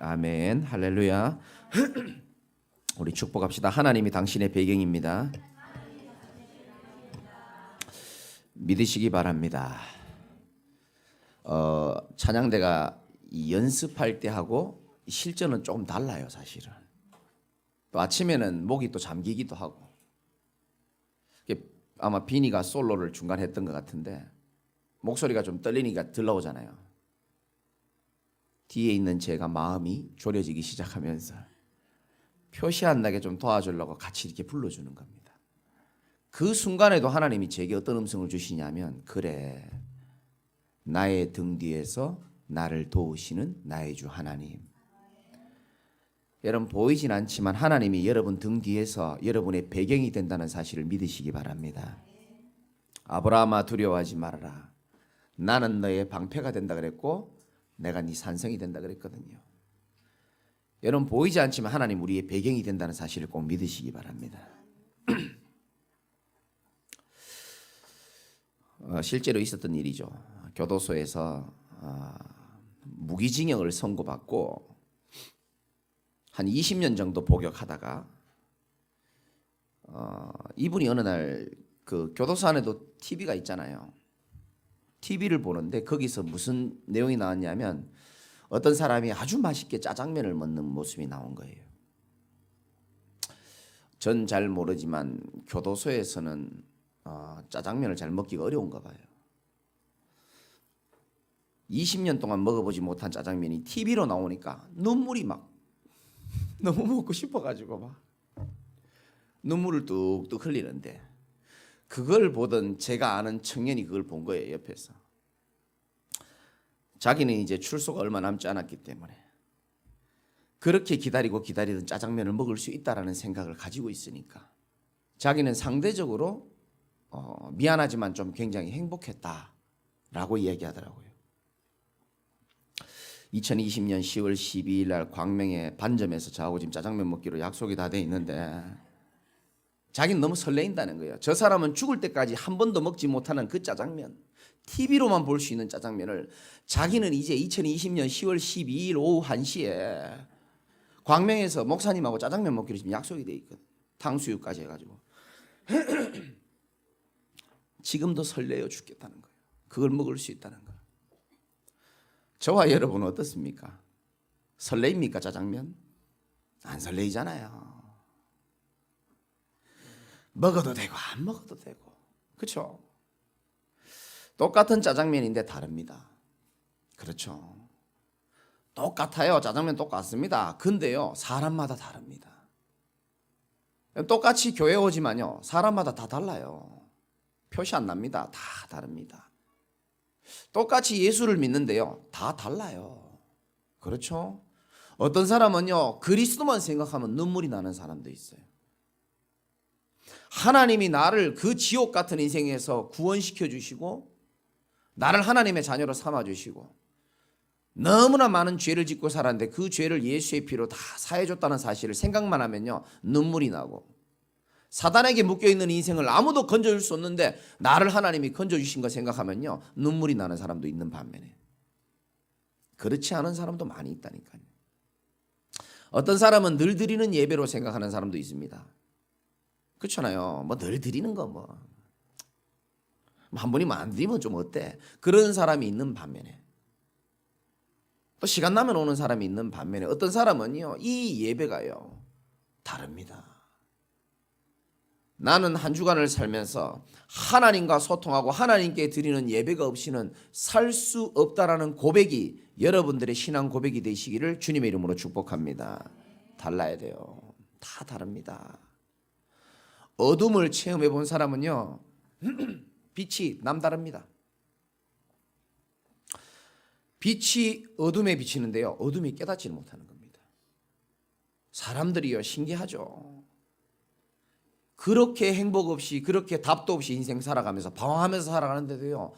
아멘. 할렐루야. 우리 축복합시다. 하나님이 당신의 배경입니다. 믿으시기 바랍니다. 찬양대가 연습할 때 하고 실전은 조금 달라요, 사실은. 또 아침에는 목이 또 잠기기도 하고. 아마 비니가 솔로를 중간에 했던 것 같은데 목소리가 좀 떨리니까 들러오잖아요. 뒤에 있는 제가 마음이 졸여지기 시작하면서 표시 안 나게 좀 도와주려고 같이 이렇게 불러주는 겁니다. 그 순간에도 하나님이 제게 어떤 음성을 주시냐면, 그래, 나의 등 뒤에서 나를 도우시는 나의 주 하나님. 여러분, 보이진 않지만 하나님이 여러분 등 뒤에서 여러분의 배경이 된다는 사실을 믿으시기 바랍니다. 아브라함아, 두려워하지 말아라. 나는 너의 방패가 된다 그랬고 내가 네 산성이 된다 그랬거든요. 여러분, 보이지 않지만 하나님 우리의 배경이 된다는 사실을 꼭 믿으시기 바랍니다. 실제로 있었던 일이죠. 교도소에서 무기징역을 선고받고 한 20년 정도 복역하다가 이분이 어느 날 그 교도소 안에도 TV가 있잖아요. TV를 보는데 거기서 무슨 내용이 나왔냐면 어떤 사람이 아주 맛있게 짜장면을 먹는 모습이 나온 거예요. 전 잘 모르지만 교도소에서는 짜장면을 잘 먹기가 어려운가 봐요. 20년 동안 먹어보지 못한 짜장면이 TV로 나오니까 눈물이 막 너무 먹고 싶어가지고 막 눈물을 뚝뚝 흘리는데, 그걸 보던 제가 아는 청년이 그걸 본 거예요, 옆에서. 자기는 이제 출소가 얼마 남지 않았기 때문에 그렇게 기다리던 짜장면을 먹을 수 있다라는 생각을 가지고 있으니까 자기는 상대적으로 미안하지만 좀 굉장히 행복했다라고 이야기하더라고요. 2020년 10월 12일 날 광명의 반점에서 저하고 지금 짜장면 먹기로 약속이 다 돼 있는데 자기는 너무 설레인다는 거예요. 저 사람은 죽을 때까지 한 번도 먹지 못하는 그 짜장면, TV로만 볼 수 있는 짜장면을 자기는 이제 2020년 10월 12일 오후 1시에 광명에서 목사님하고 짜장면 먹기로 지금 약속이 돼 있거든. 탕수육까지 해가지고. 지금도 설레요 죽겠다는 거예요. 그걸 먹을 수 있다는 거예요. 저와 여러분은 어떻습니까? 설레입니까, 짜장면? 안 설레이잖아요. 먹어도 되고 안 먹어도 되고, 그렇죠? 똑같은 짜장면인데 다릅니다. 그렇죠? 똑같아요. 짜장면 똑같습니다. 근데요, 사람마다 다릅니다. 똑같이 교회 오지만요, 사람마다 다 달라요. 표시 안 납니다. 다 다릅니다. 똑같이 예수를 믿는데요, 다 달라요. 그렇죠? 어떤 사람은요, 그리스도만 생각하면 눈물이 나는 사람도 있어요. 하나님이 나를 그 지옥 같은 인생에서 구원시켜 주시고 나를 하나님의 자녀로 삼아 주시고 너무나 많은 죄를 짓고 살았는데 그 죄를 예수의 피로 다 사해 줬다는 사실을 생각만 하면요, 눈물이 나고, 사단에게 묶여있는 인생을 아무도 건져줄 수 없는데 나를 하나님이 건져주신 거 생각하면요, 눈물이 나는 사람도 있는 반면에 그렇지 않은 사람도 많이 있다니까요. 어떤 사람은 늘 드리는 예배로 생각하는 사람도 있습니다. 그렇잖아요. 뭐 늘 드리는 거 뭐 한 번이면 안 드리면 좀 어때? 그런 사람이 있는 반면에 또 시간 나면 오는 사람이 있는 반면에 어떤 사람은요, 이 예배가요 다릅니다. 나는 한 주간을 살면서 하나님과 소통하고 하나님께 드리는 예배가 없이는 살 수 없다라는 고백이 여러분들의 신앙 고백이 되시기를 주님의 이름으로 축복합니다. 달라야 돼요. 다 다릅니다. 어둠을 체험해 본 사람은요, 빛이 남다릅니다. 빛이 어둠에 비치는데요, 어둠이 깨닫지를 못하는 겁니다. 사람들이요, 신기하죠. 그렇게 행복 없이, 그렇게 답도 없이 인생 살아가면서 방황하면서 살아가는데도요,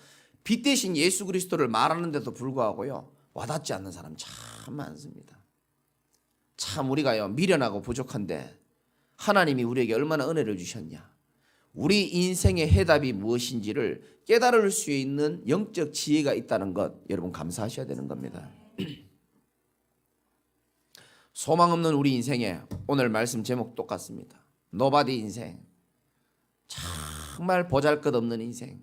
빛 대신 예수 그리스도를 말하는데도 불구하고요, 와닿지 않는 사람 참 많습니다. 참 우리가요, 미련하고 부족한데 하나님이 우리에게 얼마나 은혜를 주셨냐, 우리 인생의 해답이 무엇인지를 깨달을 수 있는 영적 지혜가 있다는 것, 여러분 감사하셔야 되는 겁니다. 소망 없는 우리 인생에 오늘 말씀 제목 똑같습니다. 노바디 인생. 정말 보잘것없는 인생,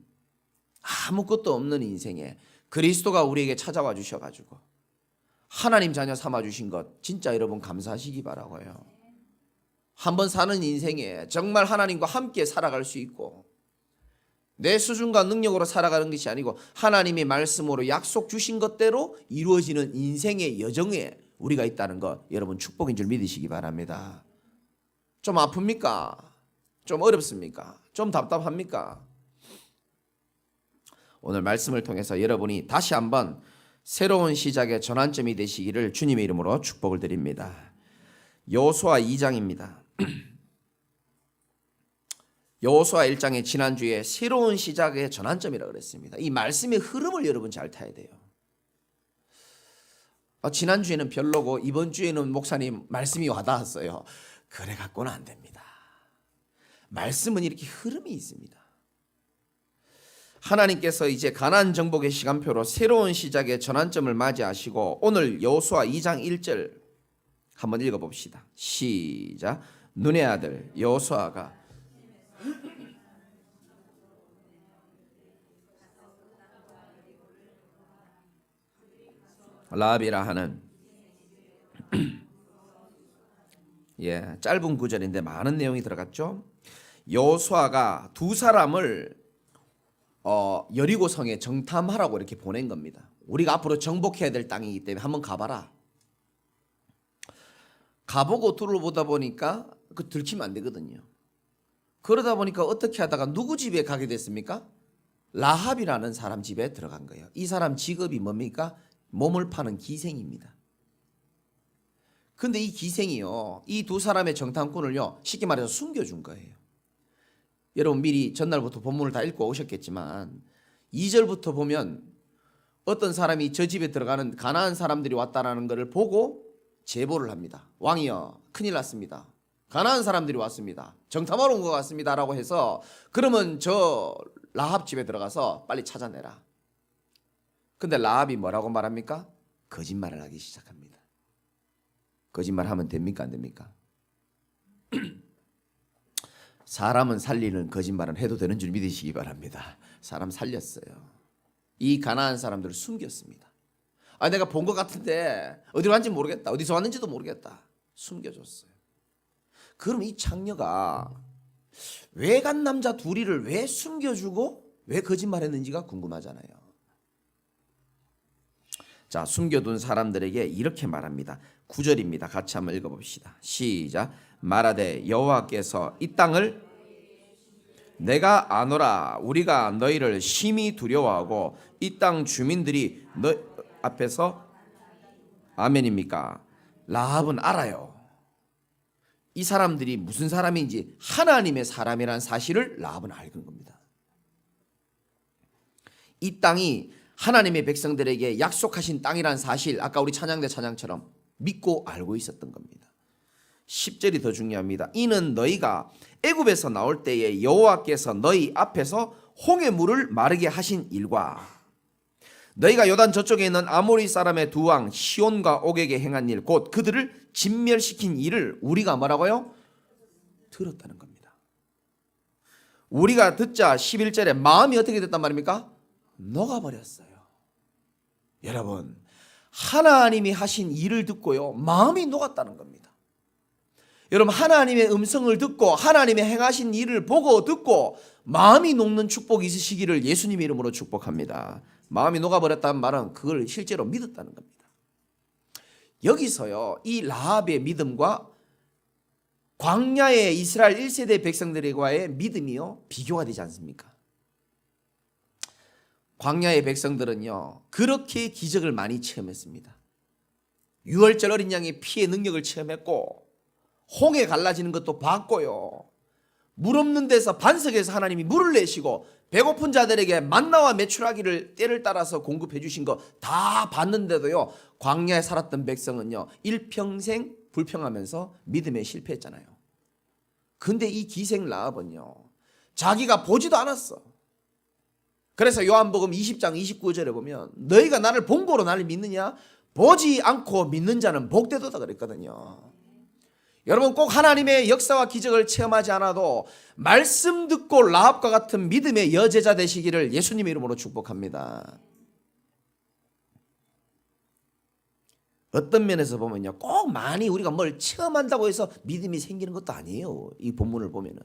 아무것도 없는 인생에 그리스도가 우리에게 찾아와 주셔가지고 하나님 자녀 삼아주신 것 진짜 여러분 감사하시기 바라고요. 한번 사는 인생에 정말 하나님과 함께 살아갈 수 있고 내 수준과 능력으로 살아가는 것이 아니고 하나님의 말씀으로 약속 주신 것대로 이루어지는 인생의 여정에 우리가 있다는 것 여러분 축복인 줄 믿으시기 바랍니다. 좀 아픕니까? 좀 어렵습니까? 좀 답답합니까? 오늘 말씀을 통해서 여러분이 다시 한번 새로운 시작의 전환점이 되시기를 주님의 이름으로 축복을 드립니다. 여호수아 2장입니다. 여호수아 1장의 지난주에 새로운 시작의 전환점이라고 그랬습니다. 이 말씀의 흐름을 여러분 잘 타야 돼요. 지난주에는 별로고 이번 주에는 목사님 말씀이 와닿았어요. 그래 갖고는 안 됩니다. 말씀은 이렇게 흐름이 있습니다. 하나님께서 이제 가나안 정복의 시간표로 새로운 시작의 전환점을 맞이하시고 오늘 여호수아 2장 1절 한번 읽어봅시다. 시작. 눈의 아들 여호수아가 라합이라 하는 짧은 구절인데 많은 내용이 들어갔죠. 여호수아가 두 사람을 여리고성에 정탐하라고 이렇게 보낸 겁니다. 우리가 앞으로 정복해야 될 땅이기 때문에 한번 가봐라. 가보고 둘러보다 보니까 그 들키면 안 되거든요. 그러다 보니까 어떻게 하다가 누구 집에 가게 됐습니까? 라합이라는 사람 집에 들어간 거예요. 이 사람 직업이 뭡니까? 몸을 파는 기생입니다. 근데 이 기생이요, 이 두 사람의 정탐꾼을요, 쉽게 말해서 숨겨준 거예요. 여러분 미리 전날부터 본문을 다 읽고 오셨겠지만 2절부터 보면 어떤 사람이 저 집에 들어가는 가나안 사람들이 왔다라는 것을 보고 제보를 합니다. 왕이여, 큰일 났습니다. 가나안 사람들이 왔습니다. 정탐하러 온 것 같습니다. 라고 해서 그러면 저 라합 집에 들어가서 빨리 찾아내라. 근데 라합이 뭐라고 말합니까? 거짓말을 하기 시작합니다. 거짓말하면 됩니까? 안 됩니까? 사람은 살리는 거짓말은 해도 되는 줄 믿으시기 바랍니다. 사람 살렸어요. 이 가나안 사람들을 숨겼습니다. 내가 본 것 같은데 어디로 왔는지 모르겠다. 어디서 왔는지도 모르겠다. 숨겨줬어요. 그럼 이 창녀가 외간 남자 둘이를 왜 숨겨주고 왜 거짓말했는지가 궁금하잖아요. 자, 숨겨둔 사람들에게 이렇게 말합니다. 9절입니다. 같이 한번 읽어봅시다. 시작. 말하되 여호와께서 이 땅을 내가 아노라. 우리가 너희를 심히 두려워하고 이 땅 주민들이 너 앞에서 아멘입니까? 라합은 알아요. 이 사람들이 무슨 사람인지 하나님의 사람이라는 사실을 라합은 알는 겁니다. 이 땅이 하나님의 백성들에게 약속하신 땅이란 사실, 아까 우리 찬양대 찬양처럼 믿고 알고 있었던 겁니다. 10절이 더 중요합니다. 이는 너희가 애굽에서 나올 때에 여호와께서 너희 앞에서 홍해 물을 마르게 하신 일과 너희가 요단 저쪽에 있는 아모리 사람의 두 왕 시온과 옥에게 행한 일, 곧 그들을 진멸시킨 일을 우리가 뭐라고요? 들었다는 겁니다. 우리가 듣자 11절에 마음이 어떻게 됐단 말입니까? 녹아버렸어요. 여러분, 하나님이 하신 일을 듣고요, 마음이 녹았다는 겁니다. 여러분, 하나님의 음성을 듣고 하나님의 행하신 일을 보고 듣고 마음이 녹는 축복이 있으시기를 예수님의 이름으로 축복합니다. 마음이 녹아버렸다는 말은 그걸 실제로 믿었다는 겁니다. 여기서요, 이 라합의 믿음과 광야의 이스라엘 1세대 백성들과의 믿음이요, 비교가 되지 않습니까? 광야의 백성들은요, 그렇게 기적을 많이 체험했습니다. 유월절 어린 양의 피의 능력을 체험했고, 홍해 갈라지는 것도 봤고요, 물 없는 데서 반석에서 하나님이 물을 내시고 배고픈 자들에게 만나와 메추라기를 때를 따라서 공급해 주신 거 다 봤는데도요, 광야에 살았던 백성은요, 일평생 불평하면서 믿음에 실패했잖아요. 근데 이 기생 라합은요, 자기가 보지도 않았어. 그래서 요한복음 20장 29절에 보면 너희가 나를 본 거로 나를 믿느냐? 보지 않고 믿는 자는 복되도다 그랬거든요. 여러분 꼭 하나님의 역사와 기적을 체험하지 않아도 말씀 듣고 라합과 같은 믿음의 여제자 되시기를 예수님의 이름으로 축복합니다. 어떤 면에서 보면요, 꼭 많이 우리가 뭘 체험한다고 해서 믿음이 생기는 것도 아니에요. 이 본문을 보면은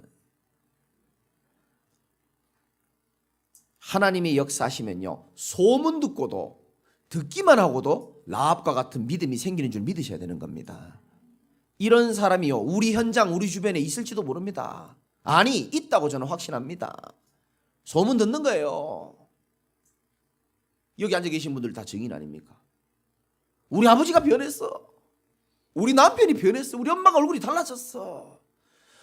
하나님이 역사하시면요, 소문 듣고도 듣기만 하고도 라합과 같은 믿음이 생기는 줄 믿으셔야 되는 겁니다. 이런 사람이요, 우리 현장 우리 주변에 있을지도 모릅니다. 아니, 있다고 저는 확신합니다. 소문 듣는 거예요. 여기 앉아 계신 분들 다 증인 아닙니까? 우리 아버지가 변했어. 우리 남편이 변했어. 우리 엄마가 얼굴이 달라졌어.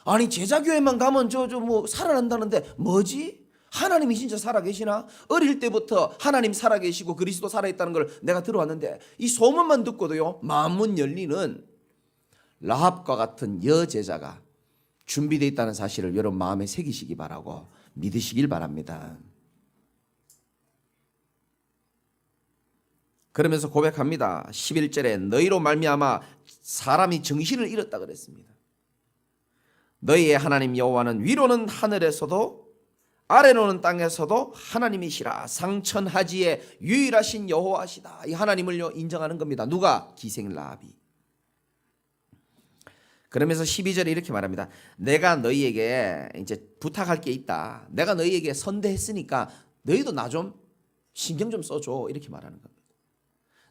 아니, 제자교회만 가면 뭐 살아난다는데 뭐지? 하나님이 진짜 살아계시나? 어릴 때부터 하나님 살아계시고 그리스도 살아있다는 걸 내가 들어왔는데 이 소문만 듣고도요, 마음문 열리는 라합과 같은 여제자가 준비되어 있다는 사실을 여러분 마음에 새기시기 바라고 믿으시길 바랍니다. 그러면서 고백합니다. 11절에 너희로 말미암아 사람이 정신을 잃었다 그랬습니다. 너희의 하나님 여호와는 위로는 하늘에서도 아래로는 땅에서도 하나님이시라. 상천하지의 유일하신 여호와시다. 이 하나님을요 인정하는 겁니다. 누가? 기생 라합이. 그러면서 12절에 이렇게 말합니다. 내가 너희에게 이제 부탁할 게 있다. 내가 너희에게 선대했으니까 너희도 나 좀 신경 좀 써줘. 이렇게 말하는 겁니다.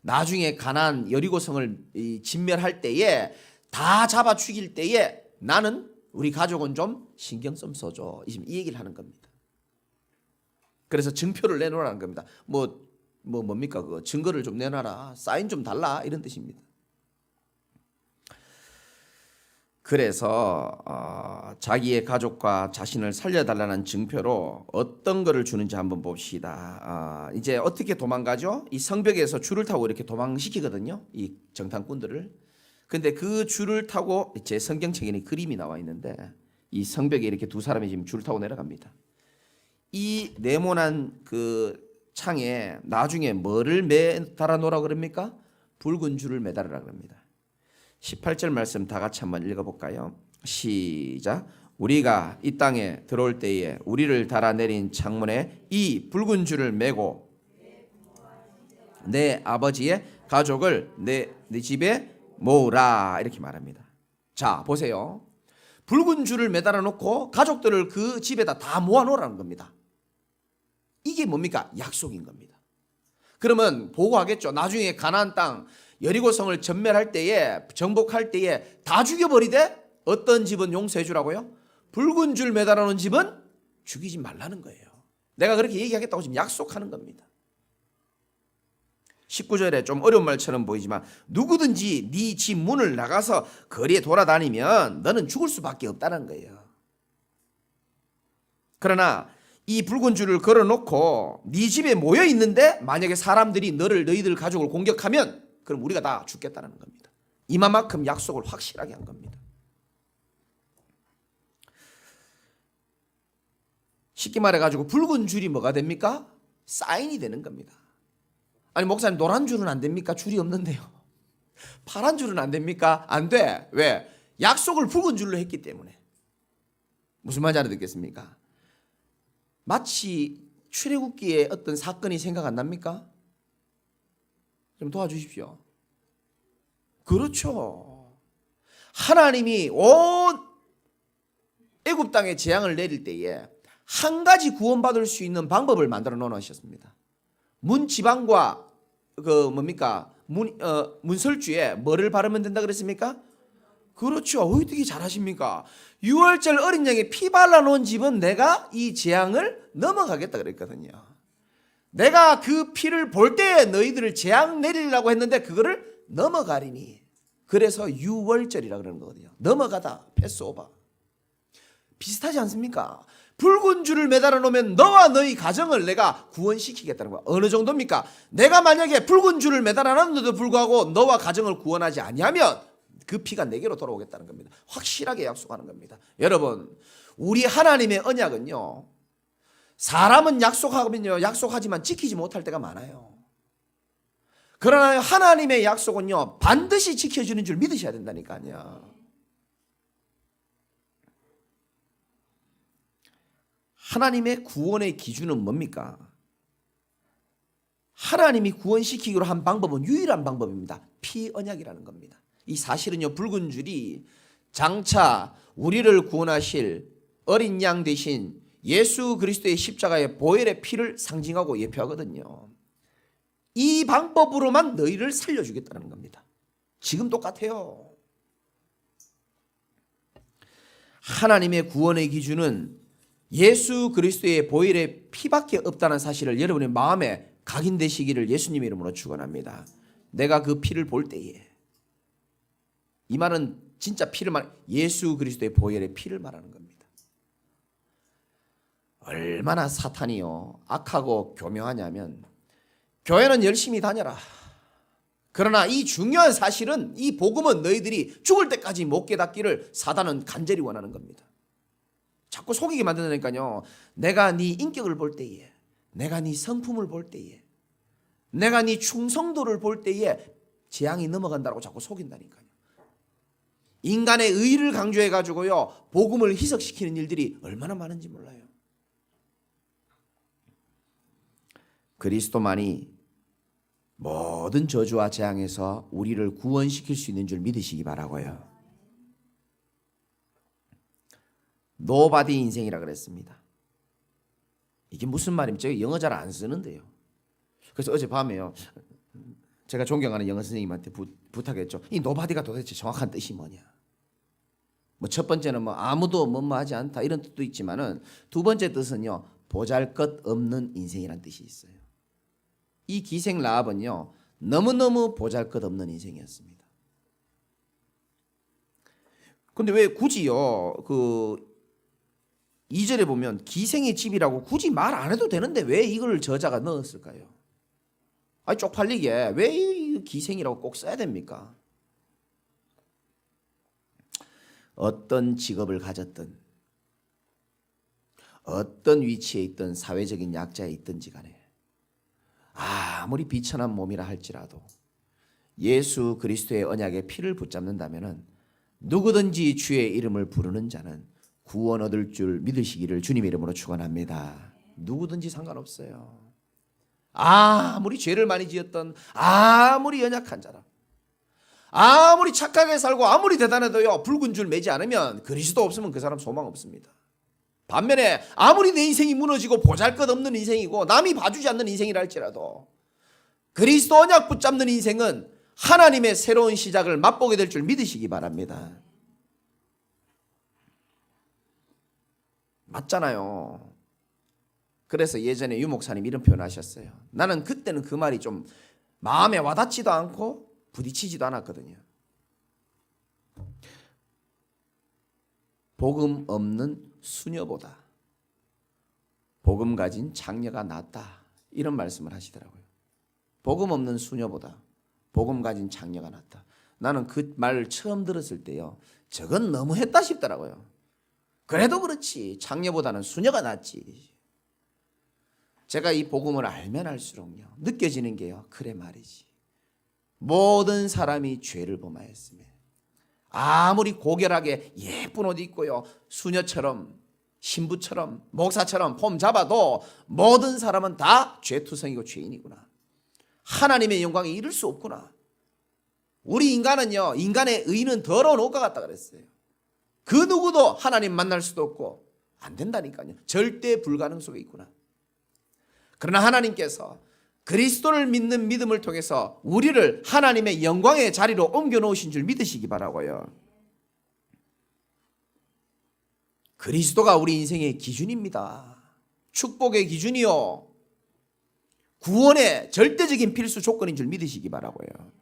나중에 가나안 여리고성을 진멸할 때에 다 잡아 죽일 때에 나는 우리 가족은 좀 신경 좀 써줘. 지금 이 얘기를 하는 겁니다. 그래서 증표를 내놓으라는 겁니다. 뭡니까 그거? 증거를 좀 내놔라. 사인 좀 달라. 이런 뜻입니다. 그래서 자기의 가족과 자신을 살려달라는 증표로 어떤 거를 주는지 한번 봅시다. 이제 어떻게 도망가죠? 이 성벽에서 줄을 타고 이렇게 도망시키거든요, 이 정탐꾼들을. 근데 그 줄을 타고, 제 성경책에는 그림이 나와 있는데 이 성벽에 이렇게 두 사람이 지금 줄을 타고 내려갑니다. 이 네모난 그 창에 나중에 뭐를 매달아 놓으라고 그럽니까? 붉은 줄을 매달으라 그럽니다. 18절 말씀 다 같이 한번 읽어볼까요? 시작. 우리가 이 땅에 들어올 때에 우리를 달아내린 창문에 이 붉은 줄을 매고 내 아버지의 가족을 내 집에 모으라. 이렇게 말합니다. 자, 보세요. 붉은 줄을 매달아 놓고 가족들을 그 집에다 다 모아놓으라는 겁니다. 이게 뭡니까? 약속인 겁니다. 그러면 보고하겠죠. 나중에 가나안 땅 여리고성을 전멸할 때에, 정복할 때에 다 죽여버리되 어떤 집은 용서해 주라고요? 붉은 줄 매달아 놓은 집은 죽이지 말라는 거예요. 내가 그렇게 얘기하겠다고 지금 약속하는 겁니다. 19절에 좀 어려운 말처럼 보이지만 누구든지 네 집 문을 나가서 거리에 돌아다니면 너는 죽을 수밖에 없다는 거예요. 그러나 이 붉은 줄을 걸어놓고 네 집에 모여 있는데 만약에 사람들이 너희들 가족을 공격하면 그럼 우리가 다 죽겠다는 겁니다. 이만큼 약속을 확실하게 한 겁니다. 쉽게 말해가지고 붉은 줄이 뭐가 됩니까? 사인이 되는 겁니다. 아니 목사님 노란 줄은 안 됩니까? 줄이 없는데요. 파란 줄은 안 됩니까? 안 돼. 왜? 약속을 붉은 줄로 했기 때문에. 무슨 말인지 알아듣겠습니까? 마치 출애굽기에 어떤 사건이 생각 안 납니까? 좀 도와주십시오. 그렇죠. 하나님이 온 애굽 땅에 재앙을 내릴 때에 한 가지 구원받을 수 있는 방법을 만들어 놓으셨습니다. 문 지방과 문설주에 뭐를 바르면 된다 그랬습니까? 그렇죠. 어떻게 잘하십니까? 6월절 어린 양에 피 발라놓은 집은 내가 이 재앙을 넘어가겠다 그랬거든요. 내가 그 피를 볼 때 너희들을 재앙 내리려고 했는데 그거를 넘어가리니. 그래서 6월절이라 그러는 거거든요. 넘어가다, 패스오버. 비슷하지 않습니까? 붉은 줄을 매달아 놓으면 너와 너희 가정을 내가 구원시키겠다는 거야. 어느 정도입니까? 내가 만약에 붉은 줄을 매달아 놨는데도 불구하고 너와 가정을 구원하지 아니하면 그 피가 내게로 돌아오겠다는 겁니다. 확실하게 약속하는 겁니다. 여러분, 우리 하나님의 언약은요, 사람은 약속하면요, 약속하지만 지키지 못할 때가 많아요. 그러나 하나님의 약속은요 반드시 지켜주는 줄 믿으셔야 된다니까요. 하나님의 구원의 기준은 뭡니까? 하나님이 구원시키기로 한 방법은 유일한 방법입니다. 피언약이라는 겁니다. 이 사실은요 붉은 줄이 장차 우리를 구원하실 어린 양 대신 예수 그리스도의 십자가의 보혈의 피를 상징하고 예표하거든요. 이 방법으로만 너희를 살려주겠다는 겁니다. 지금 똑같아요. 하나님의 구원의 기준은 예수 그리스도의 보혈의 피밖에 없다는 사실을 여러분의 마음에 각인되시기를 예수님 이름으로 축원합니다. 내가 그 피를 볼 때에, 이 말은 진짜 피를 예수 그리스도의 보혈의 피를 말하는 겁니다. 얼마나 사탄이요 악하고 교묘하냐면, 교회는 열심히 다녀라. 그러나 이 중요한 사실은, 이 복음은 너희들이 죽을 때까지 못 깨닫기를 사단은 간절히 원하는 겁니다. 자꾸 속이게 만든다니까요. 내가 네 인격을 볼 때에, 내가 네 성품을 볼 때에, 내가 네 충성도를 볼 때에 재앙이 넘어간다고 자꾸 속인다니까요. 인간의 의를 강조해 가지고요 복음을 희석시키는 일들이 얼마나 많은지 몰라요. 그리스도만이 모든 저주와 재앙에서 우리를 구원시킬 수 있는 줄 믿으시기 바라고요. 노바디 인생이라 그랬습니다. 이게 무슨 말입니까? 영어 잘 안 쓰는데요. 그래서 어젯밤에요 제가 존경하는 영어 선생님한테 부탁했죠. 이 노바디가 도대체 정확한 뜻이 뭐냐. 뭐 첫 번째는 뭐 아무도 뭐뭐하지 않다 이런 뜻도 있지만은, 두 번째 뜻은요 보잘것없는 인생이란 뜻이 있어요. 이 기생 라합은요 너무너무 보잘것없는 인생이었습니다. 근데 왜 굳이요 그 2절에 보면 기생의 집이라고 굳이 말 안 해도 되는데 왜 이걸 저자가 넣었을까요? 아니 쪽팔리게 왜 이 기생이라고 꼭 써야 됩니까? 어떤 직업을 가졌든 어떤 위치에 있든 사회적인 약자에 있든지 간에 아무리 비천한 몸이라 할지라도 예수 그리스도의 언약의 피를 붙잡는다면은 누구든지 주의 이름을 부르는 자는 구원 얻을 줄 믿으시기를 주님의 이름으로 축원합니다. 누구든지 상관없어요. 아무리 죄를 많이 지었던, 아무리 연약한 자라, 아무리 착하게 살고 아무리 대단해도요 붉은 줄 매지 않으면 그리스도 없으면 그 사람 소망 없습니다. 반면에 아무리 내 인생이 무너지고 보잘것없는 인생이고 남이 봐주지 않는 인생이라 할지라도 그리스도 언약 붙잡는 인생은 하나님의 새로운 시작을 맛보게 될 줄 믿으시기 바랍니다. 맞잖아요. 그래서 예전에 유 목사님 이런 표현 하셨어요. 나는 그때는 그 말이 좀 마음에 와닿지도 않고 부딪히지도 않았거든요. 복음 없는 수녀보다 복음 가진 장녀가 낫다, 이런 말씀을 하시더라고요. 복음 없는 수녀보다 복음 가진 장녀가 낫다. 나는 그 말을 처음 들었을 때요 저건 너무했다 싶더라고요. 그래도 그렇지 장녀보다는 수녀가 낫지. 제가 이 복음을 알면 알수록요 느껴지는 게요 그래 말이지. 모든 사람이 죄를 범하였으며 아무리 고결하게 예쁜 옷 입고요 수녀처럼 신부처럼 목사처럼 폼 잡아도 모든 사람은 다 죄투성이고 죄인이구나. 하나님의 영광에 이를 수 없구나. 우리 인간은요 인간의 의는 더러운 옷과 같다 그랬어요. 그 누구도 하나님 만날 수도 없고 안 된다니까요. 절대 불가능 속에 있구나. 그러나 하나님께서 그리스도를 믿는 믿음을 통해서 우리를 하나님의 영광의 자리로 옮겨 놓으신 줄 믿으시기 바라고요. 그리스도가 우리 인생의 기준입니다. 축복의 기준이요 구원의 절대적인 필수 조건인 줄 믿으시기 바라고요.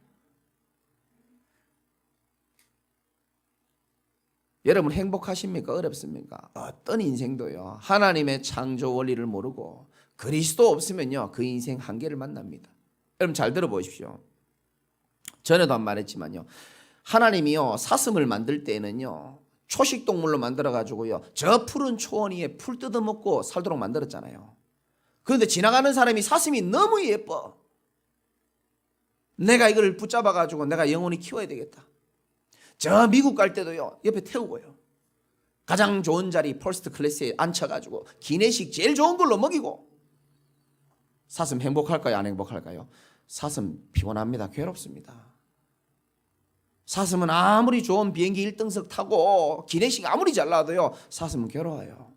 여러분 행복하십니까? 어렵습니까? 어떤 인생도요 하나님의 창조 원리를 모르고 그리스도 없으면요 그 인생 한계를 만납니다. 여러분 잘 들어보십시오. 전에도 한 말했지만요 하나님이요 사슴을 만들 때에는요 초식동물로 만들어 가지고요 저 푸른 초원 위에 풀 뜯어먹고 살도록 만들었잖아요. 그런데 지나가는 사람이 사슴이 너무 예뻐, 내가 이걸 붙잡아 가지고 내가 영원히 키워야 되겠다. 저 미국 갈 때도요, 옆에 태우고요, 가장 좋은 자리 퍼스트 클래스에 앉혀가지고 기내식 제일 좋은 걸로 먹이고. 사슴 행복할까요, 안 행복할까요? 사슴 피곤합니다. 괴롭습니다. 사슴은 아무리 좋은 비행기 1등석 타고 기내식 아무리 잘 나와도요, 사슴은 괴로워요.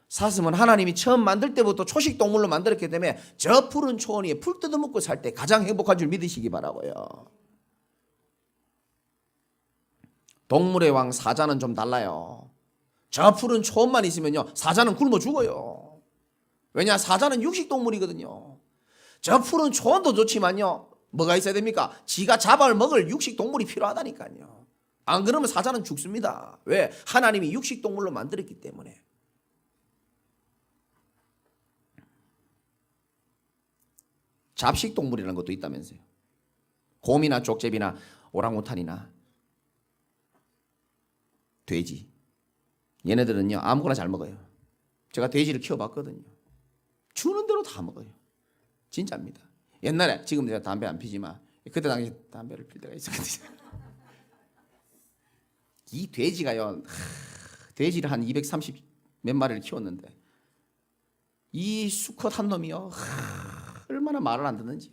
사슴은 하나님이 처음 만들 때부터 초식 동물로 만들었기 때문에 저 푸른 초원 위에 풀 뜯어먹고 살 때 가장 행복한 줄 믿으시기 바라고요. 동물의 왕 사자는 좀 달라요. 저 푸른 초원만 있으면요, 사자는 굶어 죽어요. 왜냐, 사자는 육식 동물이거든요. 저 푸른 초원도 좋지만요, 뭐가 있어야 됩니까? 지가 잡아먹을 육식 동물이 필요하다니까요. 안 그러면 사자는 죽습니다. 왜? 하나님이 육식 동물로 만들었기 때문에. 잡식 동물이라는 것도 있다면서요. 곰이나 족제비나 오랑우탄이나 돼지, 얘네들은요 아무거나 잘 먹어요. 제가 돼지를 키워봤거든요. 주는 대로 다 먹어요. 진짜입니다. 옛날에, 지금 제가 담배 안 피지만 그때 당시 담배를 필 때가 있었거든요. 이 돼지가요, 돼지를 한 230 몇 마리를 키웠는데 이 수컷 한 놈이요, 얼마나 말을 안 듣는지요.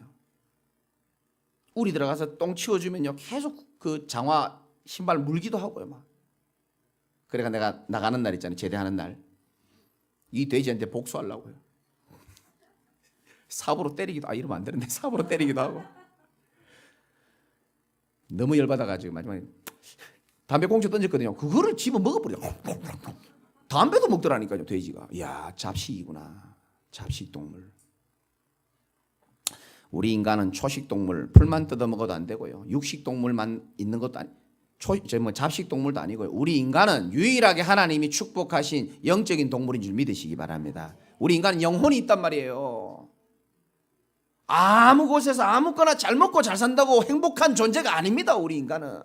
우리 들어가서 똥 치워주면요 계속 그 장화 신발 물기도 하고요 막. 그래가 내가 나가는 날 있잖아요, 제대하는 날, 이 돼지한테 복수하려고요. 삽으로 때리기도, 이러면 안 되는데 삽으로 때리기도 하고. 너무 열받아가지고 마지막에 담배 꽁초 던졌거든요. 그거를 집어 먹어버려. 담배도 먹더라니까요, 돼지가. 이야, 잡식이구나. 잡식 동물. 우리 인간은 초식 동물, 풀만 뜯어 먹어도 안 되고요, 육식 동물만 있는 것도 잡식 동물도 아니고요. 우리 인간은 유일하게 하나님이 축복하신 영적인 동물인 줄 믿으시기 바랍니다. 우리 인간은 영혼이 있단 말이에요. 아무 곳에서 아무거나 잘 먹고 잘 산다고 행복한 존재가 아닙니다. 우리 인간은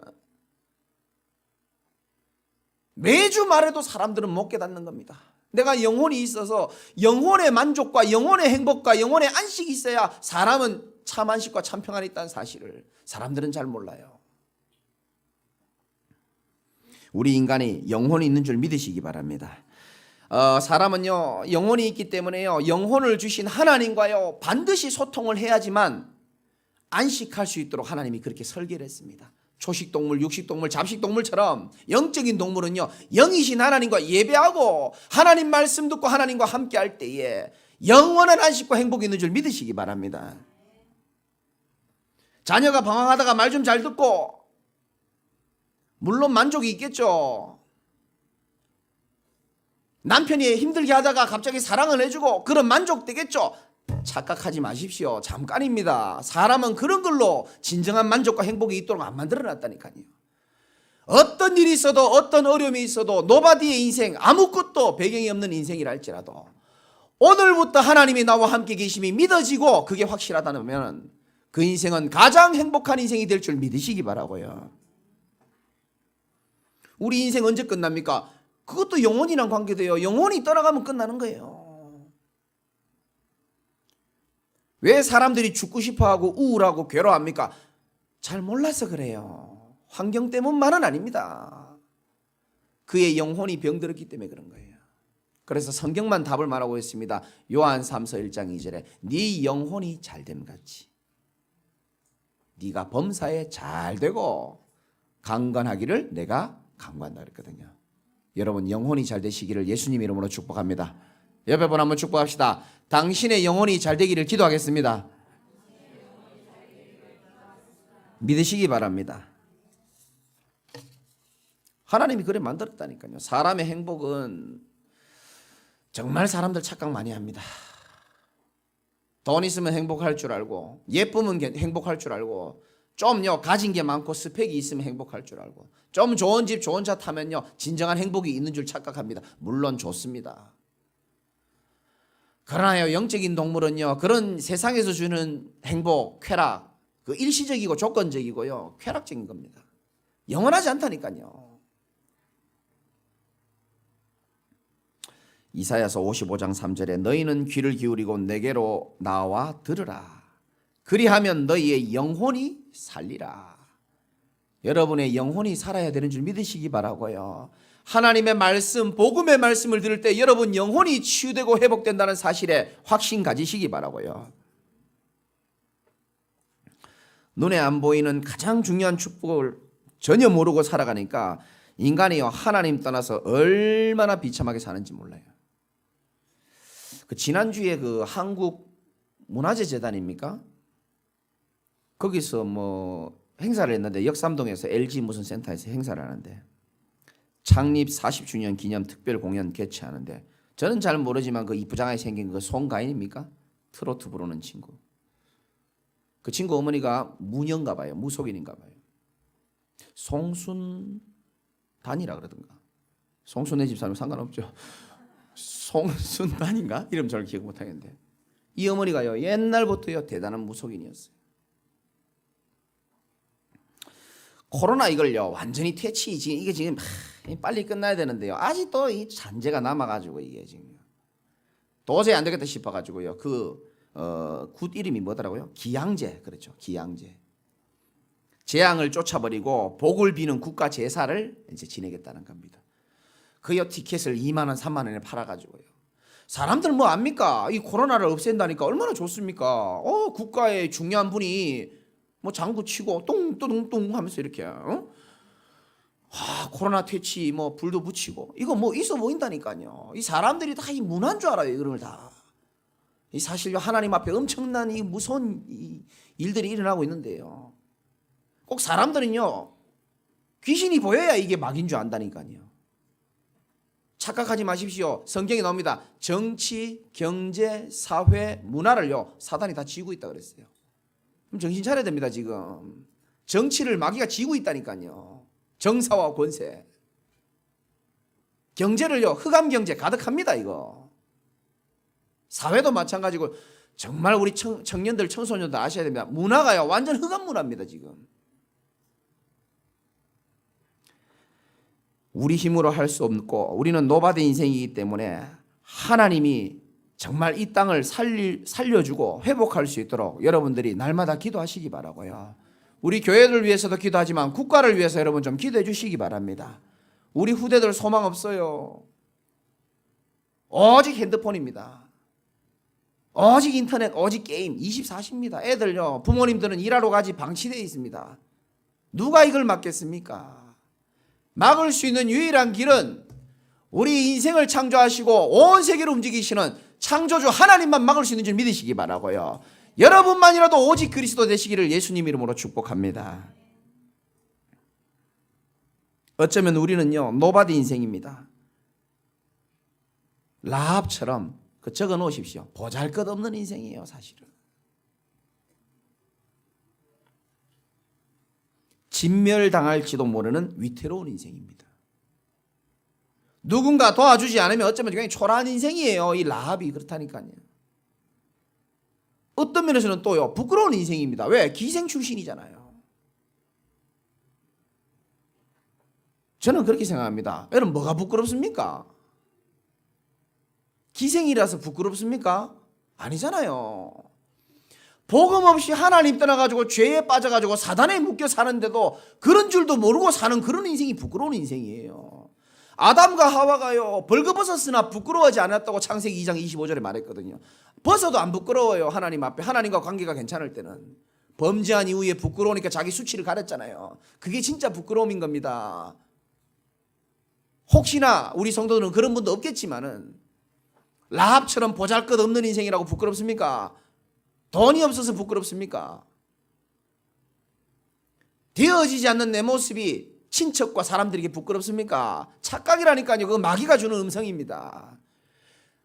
매주 말해도 사람들은 못 깨닫는 겁니다. 내가 영혼이 있어서 영혼의 만족과 영혼의 행복과 영혼의 안식이 있어야 사람은 참 안식과 참 평안이 있다는 사실을 사람들은 잘 몰라요. 우리 인간이 영혼이 있는 줄 믿으시기 바랍니다. 사람은요 영혼이 있기 때문에요, 영혼을 주신 하나님과요 반드시 소통을 해야지만 안식할 수 있도록 하나님이 그렇게 설계를 했습니다. 초식동물, 육식동물, 잡식동물처럼 영적인 동물은요 영이신 하나님과 예배하고 하나님 말씀 듣고 하나님과 함께 할 때에 영원한 안식과 행복이 있는 줄 믿으시기 바랍니다. 자녀가 방황하다가 말 좀 잘 듣고 물론 만족이 있겠죠. 남편이 힘들게 하다가 갑자기 사랑을 해주고 그런 만족 되겠죠. 착각하지 마십시오. 잠깐입니다. 사람은 그런 걸로 진정한 만족과 행복이 있도록 안 만들어놨다니까요. 어떤 일이 있어도 어떤 어려움이 있어도 노바디의 인생, 아무것도 배경이 없는 인생이라 할지라도 오늘부터 하나님이 나와 함께 계심이 믿어지고 그게 확실하다면 그 인생은 가장 행복한 인생이 될 줄 믿으시기 바라고요. 우리 인생 언제 끝납니까? 그것도 영혼이랑 관계돼요. 영혼이 떠나가면 끝나는 거예요. 왜 사람들이 죽고 싶어하고 우울하고 괴로워합니까? 잘 몰라서 그래요. 환경 때문만은 아닙니다. 그의 영혼이 병들었기 때문에 그런 거예요. 그래서 성경만 답을 말하고 있습니다. 요한 3서 1장 2절에 네 영혼이 잘됨 같이 네가 범사에 잘되고 강건하기를 내가 강구한다 그랬거든요. 여러분 영혼이 잘 되시기를 예수님 이름으로 축복합니다. 옆에 분 한번 축복합시다. 당신의 영혼이 잘 되기를 기도하겠습니다. 믿으시기 바랍니다. 하나님이 그래 만들었다니까요. 사람의 행복은 정말 사람들 착각 많이 합니다. 돈 있으면 행복할 줄 알고, 예쁘면 행복할 줄 알고, 좀요 가진 게 많고 스펙이 있으면 행복할 줄 알고, 좀 좋은 집 좋은 차 타면요 진정한 행복이 있는 줄 착각합니다. 물론 좋습니다. 그러나요 영적인 동물은요 그런 세상에서 주는 행복, 쾌락, 그 일시적이고 조건적이고요 쾌락적인 겁니다. 영원하지 않다니까요. 이사야서 55장 3절에 너희는 귀를 기울이고 내게로 나와 들으라. 그리하면 너희의 영혼이 살리라. 여러분의 영혼이 살아야 되는 줄 믿으시기 바라고요. 하나님의 말씀, 복음의 말씀을 들을 때 여러분 영혼이 치유되고 회복된다는 사실에 확신 가지시기 바라고요. 눈에 안 보이는 가장 중요한 축복을 전혀 모르고 살아가니까 인간이요 하나님 떠나서 얼마나 비참하게 사는지 몰라요. 지난주에 한국 문화재 재단입니까? 거기서 행사를 했는데 역삼동에서 LG 무슨 센터에서 행사를 하는데 창립 40주년 기념 특별 공연 개최하는데 저는 잘 모르지만 이 부장하게 생긴 송가인입니까? 트로트 부르는 친구. 그 친구 어머니가 무녀인가 봐요. 무속인인가 봐요. 송순단이라 그러던가. 송순의 집사람 상관없죠. 송순단인가? 이름 잘 기억 못하겠는데 이 어머니가요 옛날부터요 대단한 무속인이었어요. 코로나 이걸요 완전히 퇴치 이게 지금 빨리 끝나야 되는데요 아직도 이 잔재가 남아가지고 이게 지금 도저히 안 되겠다 싶어가지고요 굿 이름이 뭐더라고요? 기양제. 그렇죠. 기양제. 재앙을 쫓아버리고 복을 비는 국가 제사를 이제 지내겠다는 겁니다. 그요 티켓을 2만 원, 3만 원에 팔아가지고요. 사람들 뭐 압니까? 이 코로나를 없앤다니까 얼마나 좋습니까? 국가의 중요한 분이 장구 치고 똥똥똥 하면서 이렇게 코로나 퇴치 불도 붙이고 이거 있어 보인다니까요. 이 사람들이 다 이 문화인 줄 알아요. 이런 걸 다. 이 사실요 하나님 앞에 엄청난 이 무서운 일들이 일어나고 있는데요. 꼭 사람들은요 귀신이 보여야 이게 막인 줄 안다니까요. 착각하지 마십시오. 성경에 나옵니다. 정치, 경제, 사회, 문화를요 사단이 다 쥐고 있다 그랬어요. 그럼 정신 차려야 됩니다. 지금 정치를 마귀가 쥐고 있다니까요. 정사와 권세. 경제를요 흑암 경제 가득합니다. 이거. 사회도 마찬가지고 정말 우리 청년들 청소년들 아셔야 됩니다. 문화가요 완전 흑암 문화입니다. 지금. 우리 힘으로 할 수 없고 우리는 노바드 인생이기 때문에 하나님이 정말 이 땅을 살려주고 회복할 수 있도록 여러분들이 날마다 기도하시기 바라고요. 우리 교회를 위해서도 기도하지만 국가를 위해서 여러분 좀 기도해 주시기 바랍니다. 우리 후대들 소망 없어요. 오직 핸드폰입니다. 오직 인터넷, 오직 게임 24시입니다. 애들요 부모님들은 일하러 가지 방치되어 있습니다. 누가 이걸 막겠습니까? 막을 수 있는 유일한 길은 우리 인생을 창조하시고 온 세계를 움직이시는 창조주 하나님만 막을 수 있는 줄 믿으시기 바라고요. 여러분만이라도 오직 그리스도 되시기를 예수님 이름으로 축복합니다. 어쩌면 우리는요 노바드 인생입니다. 라합처럼 적어 놓으십시오. 보잘것없는 인생이에요. 사실은 진멸당할지도 모르는 위태로운 인생입니다. 누군가 도와주지 않으면 어쩌면 굉장히 초라한 인생이에요. 이 라합이 그렇다니까요. 어떤 면에서는 또요 부끄러운 인생입니다. 왜? 기생 출신이잖아요. 저는 그렇게 생각합니다. 여러분 뭐가 부끄럽습니까? 기생이라서 부끄럽습니까? 아니잖아요. 복음 없이 하나님 떠나가지고 죄에 빠져가지고 사단에 묶여 사는데도 그런 줄도 모르고 사는 그런 인생이 부끄러운 인생이에요. 아담과 하와가요 벌거벗었으나 부끄러워하지 않았다고 창세기 2장 25절에 말했거든요. 벗어도 안 부끄러워요. 하나님 앞에. 하나님과 관계가 괜찮을 때는. 범죄한 이후에 부끄러우니까 자기 수치를 가렸잖아요. 그게 진짜 부끄러움인 겁니다. 혹시나 우리 성도들은 그런 분도 없겠지만은 라합처럼 보잘것없는 인생이라고 부끄럽습니까? 돈이 없어서 부끄럽습니까? 되어지지 않는 내 모습이 친척과 사람들에게 부끄럽습니까? 착각이라니까요. 그거 마귀가 주는 음성입니다.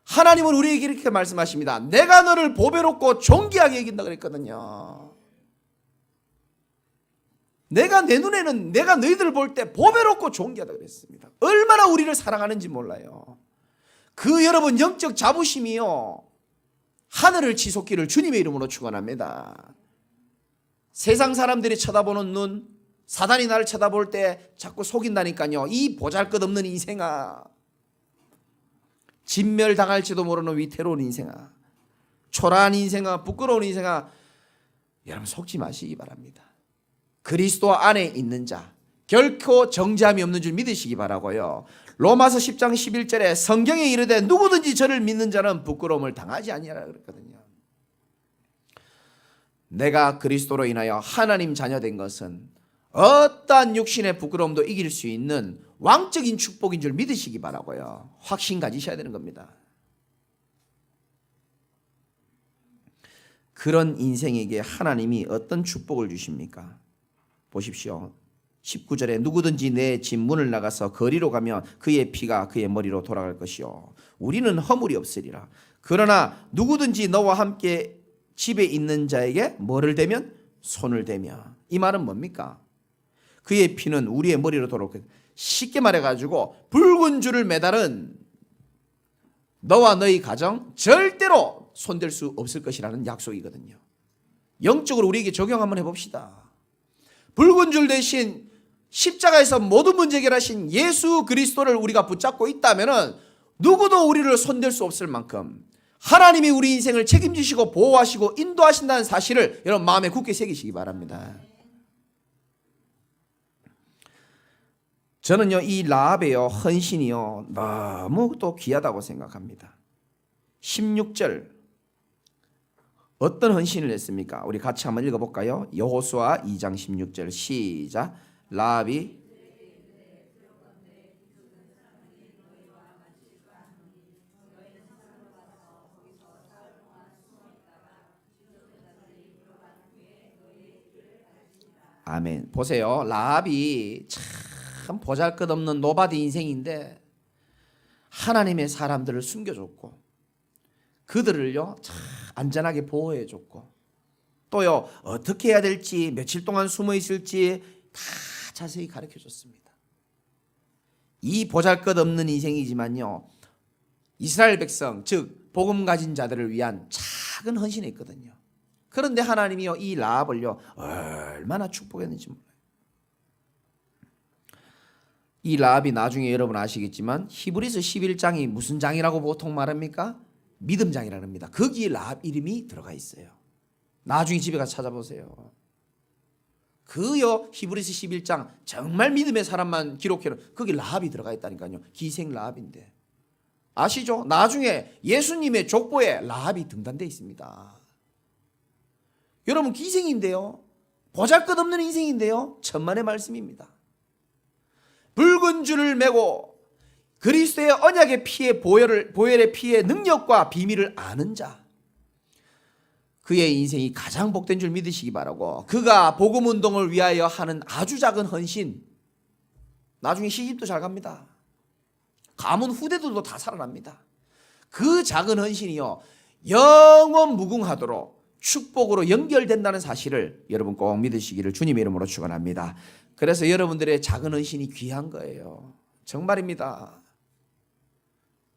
하나님은 우리에게 이렇게 말씀하십니다. 내가 너를 보배롭고 존귀하게 여긴다 그랬거든요. 내가 내 눈에는 내가 너희들을 볼 때 보배롭고 존귀하다 그랬습니다. 얼마나 우리를 사랑하는지 몰라요. 그 여러분 영적 자부심이요 하늘을 치솟기를 주님의 이름으로 축원합니다. 세상 사람들이 쳐다보는 눈, 사단이 나를 쳐다볼 때 자꾸 속인다니까요. 이 보잘것없는 인생아, 진멸당할지도 모르는 위태로운 인생아, 초라한 인생아, 부끄러운 인생아, 여러분 속지 마시기 바랍니다. 그리스도 안에 있는 자 결코 정죄함이 없는 줄 믿으시기 바라고요. 로마서 10장 11절에 성경에 이르되 누구든지 저를 믿는 자는 부끄러움을 당하지 아니하라 그랬거든요. 내가 그리스도로 인하여 하나님 자녀된 것은 어떠한 육신의 부끄러움도 이길 수 있는 왕적인 축복인 줄 믿으시기 바라고요. 확신 가지셔야 되는 겁니다. 그런 인생에게 하나님이 어떤 축복을 주십니까? 보십시오. 19절에 누구든지 내 집 문을 나가서 거리로 가면 그의 피가 그의 머리로 돌아갈 것이요 우리는 허물이 없으리라. 그러나 누구든지 너와 함께 집에 있는 자에게 뭐를 대면? 손을 대며. 이 말은 뭡니까? 그의 피는 우리의 머리로 돌아올 것이다. 쉽게 말해가지고 붉은 줄을 매달은 너와 너희 가정 절대로 손댈 수 없을 것이라는 약속이거든요. 영적으로 우리에게 적용 한번 해봅시다. 붉은 줄 대신 십자가에서 모든 문제 해결하신 예수 그리스도를 우리가 붙잡고 있다면 누구도 우리를 손댈 수 없을 만큼 하나님이 우리 인생을 책임지시고 보호하시고 인도하신다는 사실을 여러분 마음에 굳게 새기시기 바랍니다. 저는요 이 라합의요 헌신이요 너무 또 귀하다고 생각합니다. 16절 어떤 헌신을 했습니까? 우리 같이 한번 읽어볼까요? 여호수아 2장 16절 시작. 라합이 아멘. 보세요. 라합이 참 보잘것없는 노바디 인생인데 하나님의 사람들을 숨겨줬고 그들을요 참 안전하게 보호해줬고 또요 어떻게 해야 될지 며칠 동안 숨어 있을지 다 자세히 가르쳐줬습니다. 이 보잘것없는 인생이지만요 이스라엘 백성 즉 복음 가진 자들을 위한 작은 헌신했거든요. 그런데 하나님이요 이 라합을요 얼마나 축복했는지 몰라요. 이 라합이 나중에 여러분 아시겠지만 히브리서 11장이 무슨 장이라고 보통 말합니까? 믿음장이라고 합니다. 거기에 라합 이름이 들어가 있어요. 나중에 집에 가서 찾아보세요. 그요 히브리서 11장 정말 믿음의 사람만 기록해놓은 거기 라합이 들어가 있다니까요. 기생 라합인데 아시죠? 나중에 예수님의 족보에 라합이 등단되어 있습니다. 여러분 기생인데요 보잘것없는 인생인데요 천만의 말씀입니다. 붉은 줄을 메고 그리스도의 언약의 피의 보혈의 피의 능력과 비밀을 아는 자 그의 인생이 가장 복된 줄 믿으시기 바라고 그가 복음운동을 위하여 하는 아주 작은 헌신 나중에 시집도 잘 갑니다. 가문 후대들도 다 살아납니다. 그 작은 헌신이요 영원 무궁하도록 축복으로 연결된다는 사실을 여러분 꼭 믿으시기를 주님의 이름으로 축원합니다. 그래서 여러분들의 작은 헌신이 귀한 거예요. 정말입니다.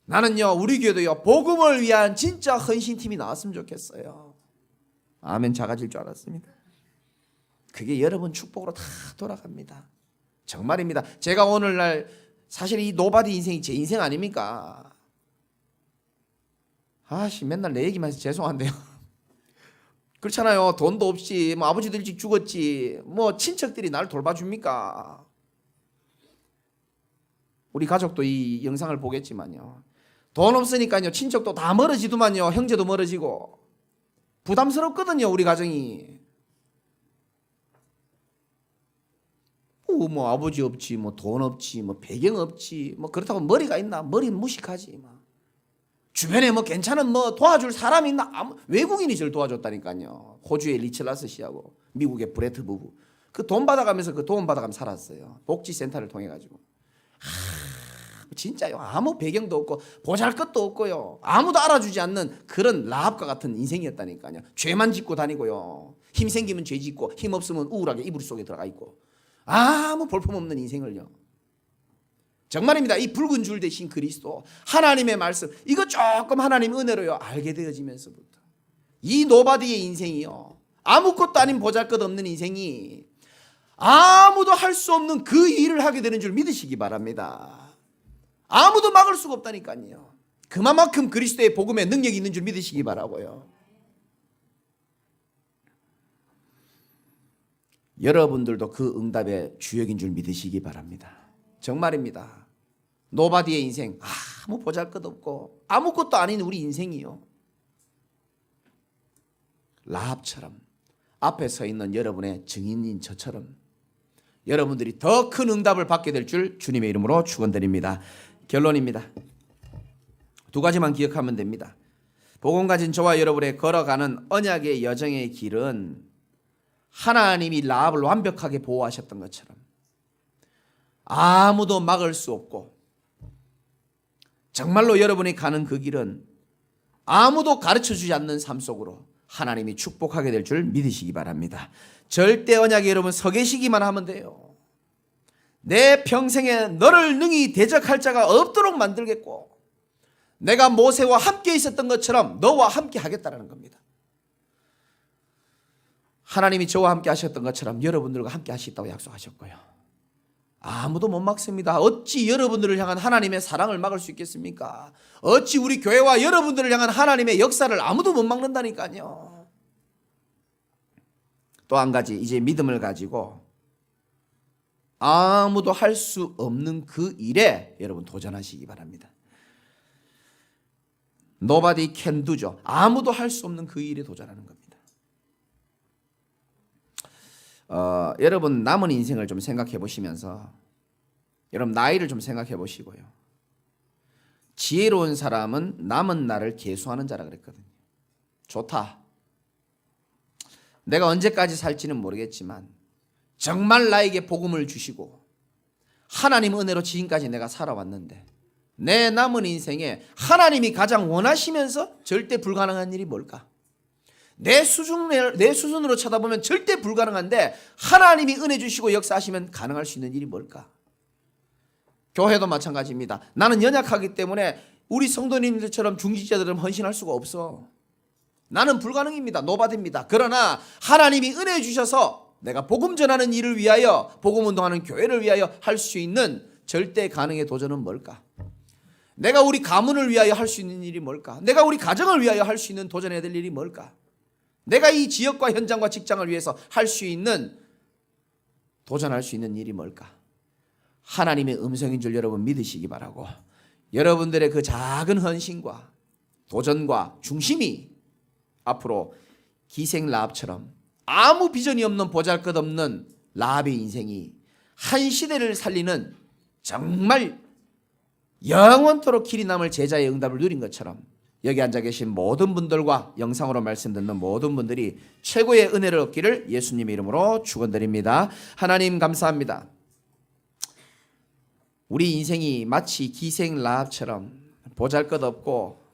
나는요 우리 교회도요 복음을 위한 진짜 헌신팀이 나왔으면 좋겠어요. 아멘. 작아질 줄 알았습니다. 그게 여러분 축복으로 다 돌아갑니다. 정말입니다. 제가 오늘날 사실 이 노바디 인생이 제 인생 아닙니까? 아씨 맨날 내 얘기만 해서 죄송한데요. 그렇잖아요. 돈도 없이 뭐 아버지도 일찍 죽었지 뭐 친척들이 나를 돌봐줍니까? 우리 가족도 이 영상을 보겠지만요 돈 없으니까요 친척도 다 멀어지더만요. 형제도 멀어지고 부담스럽거든요. 우리 가정이 뭐 아버지 없지 뭐 돈 없지 뭐 배경 없지 뭐 그렇다고 머리가 있나? 머리는 무식하지 뭐. 주변에 뭐 괜찮은 뭐 도와줄 사람이 있나? 외국인이 저를 도와줬다니까요. 호주의 리첼라스 씨하고 미국의 브레트 부부 그 돈 받아가면서 그 도움 받아가면서 살았어요. 복지센터를 통해 가지고. 진짜요. 아무 배경도 없고 보잘것도 없고요. 아무도 알아주지 않는 그런 라합과 같은 인생이었다니까요. 죄만 짓고 다니고요. 힘 생기면 죄 짓고 힘 없으면 우울하게 이불 속에 들어가 있고 아무 볼품없는 인생을요. 정말입니다. 이 붉은 줄 대신 그리스도 하나님의 말씀 이거 조금 하나님 은혜로요 알게 되어지면서부터 이 노바디의 인생이요 아무것도 아닌 보잘것없는 인생이 아무도 할 수 없는 그 일을 하게 되는 줄 믿으시기 바랍니다. 아무도 막을 수가 없다니까요. 그만큼 그리스도의 복음에 능력이 있는 줄 믿으시기 바라고요. 여러분들도 그 응답의 주역인 줄 믿으시기 바랍니다. 정말입니다. 노바디의 인생, 아무 보잘것없고 아무것도 아닌 우리 인생이요, 라합처럼 앞에 서 있는 여러분의 증인인 저처럼 여러분들이 더 큰 응답을 받게 될 줄 주님의 이름으로 축원드립니다. 결론입니다. 두 가지만 기억하면 됩니다. 복음 가진 저와 여러분의 걸어가는 언약의 여정의 길은 하나님이 라합을 완벽하게 보호하셨던 것처럼 아무도 막을 수 없고, 정말로 여러분이 가는 그 길은 아무도 가르쳐주지 않는 삶 속으로 하나님이 축복하게 될 줄 믿으시기 바랍니다. 절대 언약에 여러분 서 계시기만 하면 돼요. 내 평생에 너를 능히 대적할 자가 없도록 만들겠고, 내가 모세와 함께 있었던 것처럼 너와 함께 하겠다라는 겁니다. 하나님이 저와 함께 하셨던 것처럼 여러분들과 함께 하시겠다고 약속하셨고요. 아무도 못 막습니다. 어찌 여러분들을 향한 하나님의 사랑을 막을 수 있겠습니까? 어찌 우리 교회와 여러분들을 향한 하나님의 역사를 아무도 못 막는다니까요. 또 한 가지, 이제 믿음을 가지고 아무도 할 수 없는 그 일에 여러분 도전하시기 바랍니다. Nobody can do죠. 아무도 할 수 없는 그 일에 도전하는 겁니다. 여러분 남은 인생을 좀 생각해 보시면서 여러분 나이를 좀 생각해 보시고요. 지혜로운 사람은 남은 날을 계수하는 자라 그랬거든요. 좋다. 내가 언제까지 살지는 모르겠지만 정말 나에게 복음을 주시고 하나님 은혜로 지금까지 내가 살아왔는데 내 남은 인생에 하나님이 가장 원하시면서 절대 불가능한 일이 뭘까? 내 수준으로 쳐다보면 절대 불가능한데 하나님이 은혜 주시고 역사하시면 가능할 수 있는 일이 뭘까? 교회도 마찬가지입니다. 나는 연약하기 때문에 우리 성도님들처럼 중직자들은 헌신할 수가 없어. 나는 불가능입니다. 노바디입니다. 그러나 하나님이 은혜 주셔서 내가 복음 전하는 일을 위하여, 복음 운동하는 교회를 위하여 할 수 있는 절대 가능의 도전은 뭘까? 내가 우리 가문을 위하여 할 수 있는 일이 뭘까? 내가 우리 가정을 위하여 할 수 있는 도전해야 될 일이 뭘까? 내가 이 지역과 현장과 직장을 위해서 할 수 있는, 도전할 수 있는 일이 뭘까? 하나님의 음성인 줄 여러분 믿으시기 바라고, 여러분들의 그 작은 헌신과 도전과 중심이 앞으로 기생 라합처럼 아무 비전이 없는 보잘것없는 라합의 인생이 한 시대를 살리는 정말 영원토록 길이 남을 제자의 응답을 누린 것처럼 여기 앉아 계신 모든 분들과 영상으로 말씀 듣는 모든 분들이 최고의 은혜를 얻기를 예수님의 이름으로 축원드립니다. 하나님 감사합니다. 우리 인생이 마치 기생 라합처럼 보잘것없고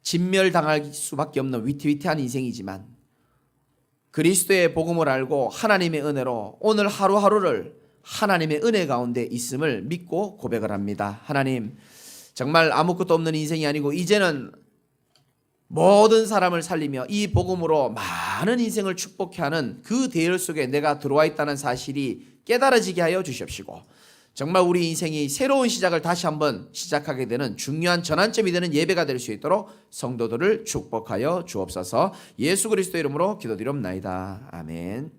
진멸당할 수밖에 없는 위태위태한 인생이지만 그리스도의 복음을 알고 하나님의 은혜로 오늘 하루하루를 하나님의 은혜 가운데 있음을 믿고 고백을 합니다. 하나님, 정말 아무것도 없는 인생이 아니고 이제는 모든 사람을 살리며 이 복음으로 많은 인생을 축복해 하는 그 대열 속에 내가 들어와 있다는 사실이 깨달아지게 하여 주십시고, 정말 우리 인생이 새로운 시작을 다시 한번 시작하게 되는 중요한 전환점이 되는 예배가 될 수 있도록 성도들을 축복하여 주옵소서. 예수 그리스도 이름으로 기도드리옵나이다. 아멘.